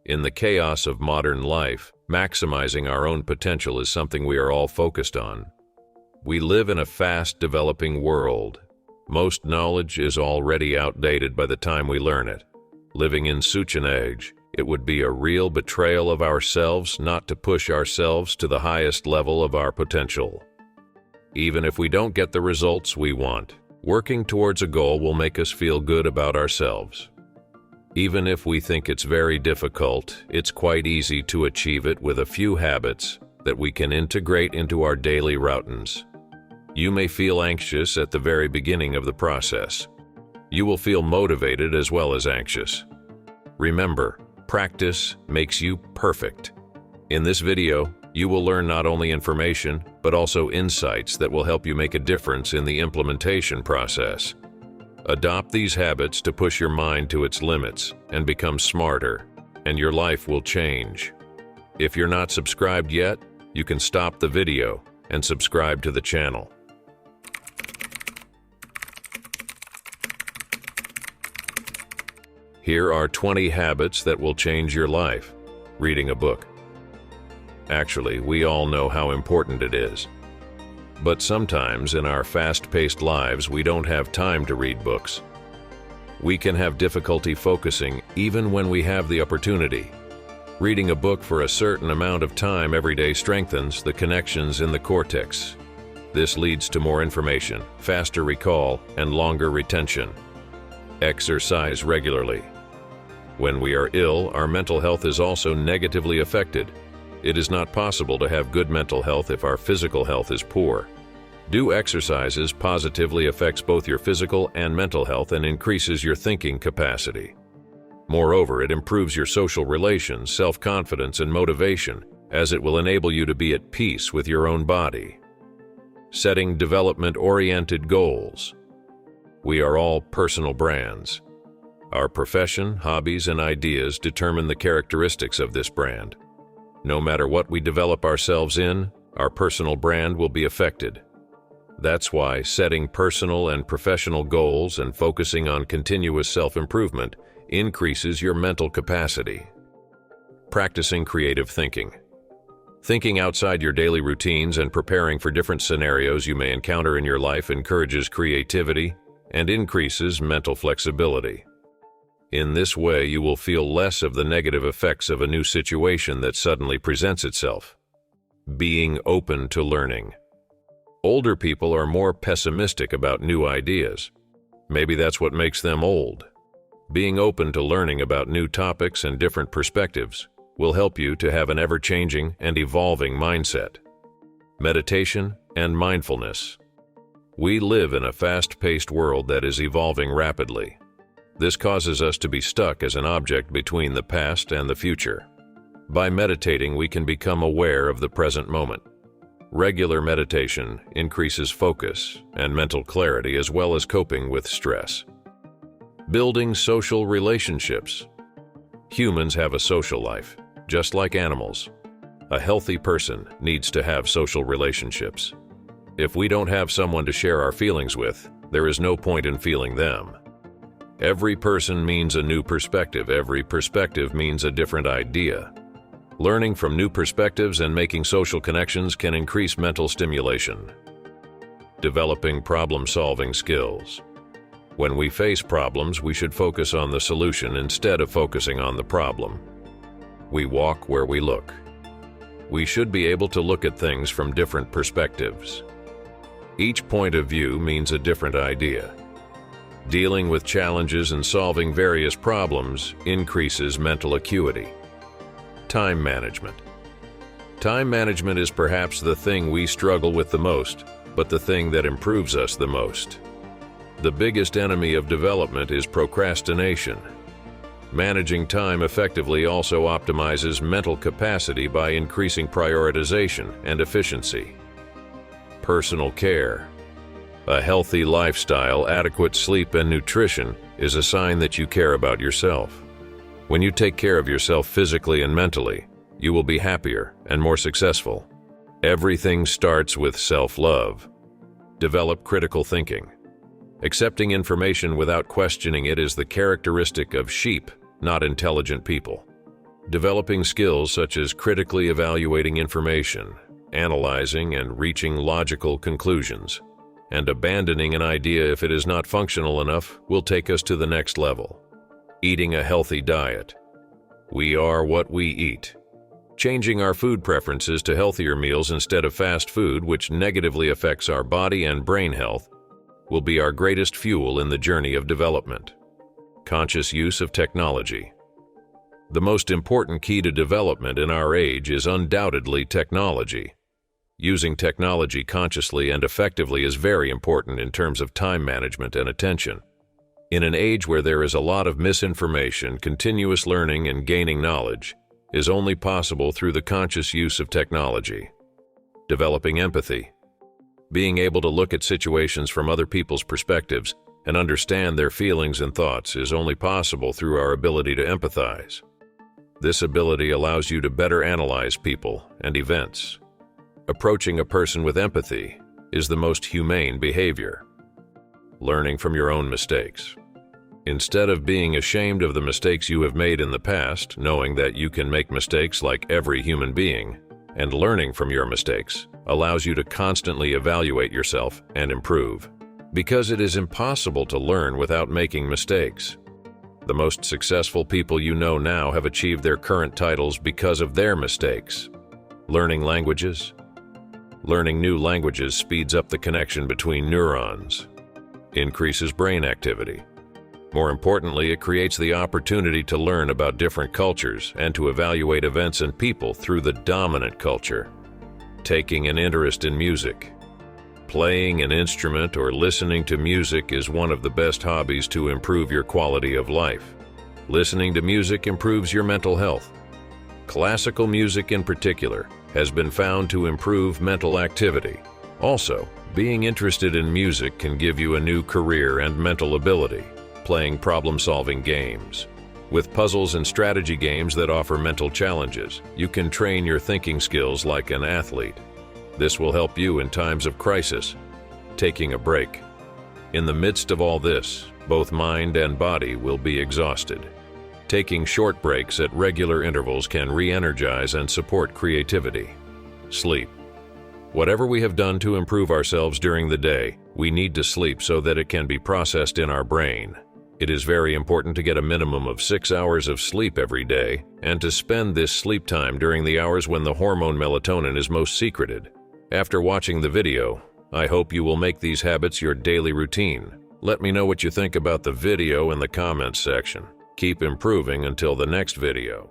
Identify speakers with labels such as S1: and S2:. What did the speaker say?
S1: In the chaos of modern life, maximizing our own potential is something we are all focused on. We live in a fast-developing world. Most knowledge is already outdated by the time we learn it. Living in such an age, it would be a real betrayal of ourselves not to push ourselves to the highest level of our potential. Even if we don't get the results we want, working towards a goal will make us feel good about ourselves. Even if we think it's very difficult, it's quite easy to achieve it with a few habits that we can integrate into our daily routines. You may feel anxious at the very beginning of the process. You will feel motivated as well as anxious. Remember, practice makes you perfect. In this video, you will learn not only information, but also insights that will help you make a difference in the implementation process. Adopt these habits to push your mind to its limits and become smarter, and your life will change. If you're not subscribed yet, you can stop the video and subscribe to the channel. Here are 20 habits that will change your life. Reading a book. Actually, we all know how important it is. But sometimes in our fast-paced lives, we don't have time to read books. We can have difficulty focusing even when we have the opportunity. Reading a book for a certain amount of time every day strengthens the connections in the cortex. This leads to more information, faster recall, and longer retention. Exercise regularly. When we are ill, our mental health is also negatively affected. It is not possible to have good mental health if our physical health is poor. Do exercises positively affects both your physical and mental health and increases your thinking capacity. Moreover, it improves your social relations, self-confidence, and motivation, as it will enable you to be at peace with your own body. Setting development-oriented goals. We are all personal brands. Our profession, hobbies, and ideas determine the characteristics of this brand. No matter what we develop ourselves in, our personal brand will be affected. That's why setting personal and professional goals and focusing on continuous self-improvement increases your mental capacity. Practicing creative thinking. Thinking outside your daily routines and preparing for different scenarios you may encounter in your life encourages creativity and increases mental flexibility. In this way, you will feel less of the negative effects of a new situation that suddenly presents itself. Being open to learning. Older people are more pessimistic about new ideas. Maybe that's what makes them old. Being open to learning about new topics and different perspectives will help you to have an ever-changing and evolving mindset. Meditation and mindfulness. We live in a fast-paced world that is evolving rapidly. This causes us to be stuck as an object between the past and the future. By meditating, we can become aware of the present moment. Regular meditation increases focus and mental clarity as well as coping with stress. Building social relationships. Humans have a social life, just like animals. A healthy person needs to have social relationships. If we don't have someone to share our feelings with, there is no point in feeling them. Every person means a new perspective. Every perspective means a different idea. Learning from new perspectives and making social connections can increase mental stimulation. Developing problem-solving skills. When we face problems, we should focus on the solution instead of focusing on the problem. We walk where we look. We should be able to look at things from different perspectives. Each point of view means a different idea. Dealing with challenges and solving various problems increases mental acuity. Time management. Time management is perhaps the thing we struggle with the most, but the thing that improves us the most. The biggest enemy of development is procrastination. Managing time effectively also optimizes mental capacity by increasing prioritization and efficiency. Personal care. A healthy lifestyle, adequate sleep, and nutrition is a sign that you care about yourself. When you take care of yourself physically and mentally, you will be happier and more successful. Everything starts with self-love. Develop critical thinking. Accepting information without questioning it is the characteristic of sheep, not intelligent people. Developing skills such as critically evaluating information, analyzing and reaching logical conclusions, and abandoning an idea if it is not functional enough will take us to the next level. Eating a healthy diet. We are what we eat. Changing our food preferences to healthier meals instead of fast food, which negatively affects our body and brain health, will be our greatest fuel in the journey of development. Conscious use of technology. The most important key to development in our age is undoubtedly technology. Using technology consciously and effectively is very important in terms of time management and attention. In an age where there is a lot of misinformation, continuous learning and gaining knowledge is only possible through the conscious use of technology. Developing empathy. Being able to look at situations from other people's perspectives and understand their feelings and thoughts is only possible through our ability to empathize. This ability allows you to better analyze people and events. Approaching a person with empathy is the most humane behavior. Learning from your own mistakes. Instead of being ashamed of the mistakes you have made in the past, knowing that you can make mistakes like every human being, and learning from your mistakes allows you to constantly evaluate yourself and improve. Because it is impossible to learn without making mistakes. The most successful people you know now have achieved their current titles because of their mistakes. Learning languages. Learning new languages speeds up the connection between neurons, increases brain activity. More importantly, it creates the opportunity to learn about different cultures and to evaluate events and people through the dominant culture. Taking an interest in music. Playing an instrument or listening to music is one of the best hobbies to improve your quality of life. Listening to music improves your mental health. Classical music in particular has been found to improve mental activity. Also, being interested in music can give you a new career and mental ability, playing problem-solving games. With puzzles and strategy games that offer mental challenges, you can train your thinking skills like an athlete. This will help you in times of crisis. Taking a break. In the midst of all this, both mind and body will be exhausted. Taking short breaks at regular intervals can re-energize and support creativity. Sleep. Whatever we have done to improve ourselves during the day, we need to sleep so that it can be processed in our brain. It is very important to get a minimum of 6 hours of sleep every day and to spend this sleep time during the hours when the hormone melatonin is most secreted. After watching the video, I hope you will make these habits your daily routine. Let me know what you think about the video in the comments section. Keep improving until the next video.